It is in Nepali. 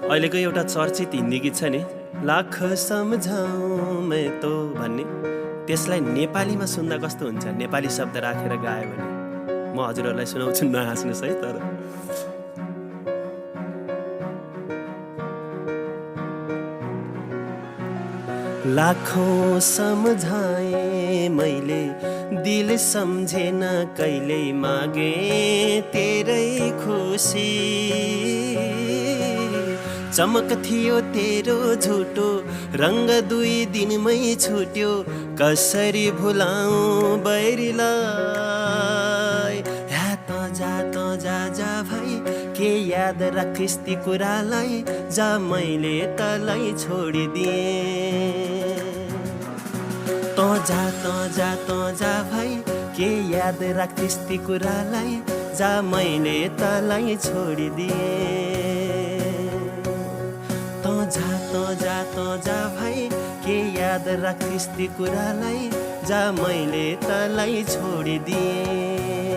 अहिलेको एउटा चर्चित हिन्दी गीत छ नि, लाख सम्झाऊ मैं तो भन्ने, त्यसलाई नेपालीमा सुन्दा कस्तो हुन्छ? नेपाली शब्द राखेर गायो भने म हजुरहरूलाई सुनाउँछु, नहाँस्नुहोस् है। तर लाखौं सम्झाए मैले, दिल सम्झेन कहिले, मागे तेरै खुसी। चमक थियो तेरो झुटो, रंग 2 दिनमै छुट्यो, कसरी भुलाऊ बैरीलाई। या त जा भाइ, के याद राखिस् ती कुरालाई, जा मैले तलाई छोडिदिएँ। त जा भाइ, के याद राखिस् ती कुरालाई, जा मैले तलाई छोडिदिएँ। त जा भाइ, के याद राखिस् ती कुरालाई, जा मैले तलाई छोडिदिएँ।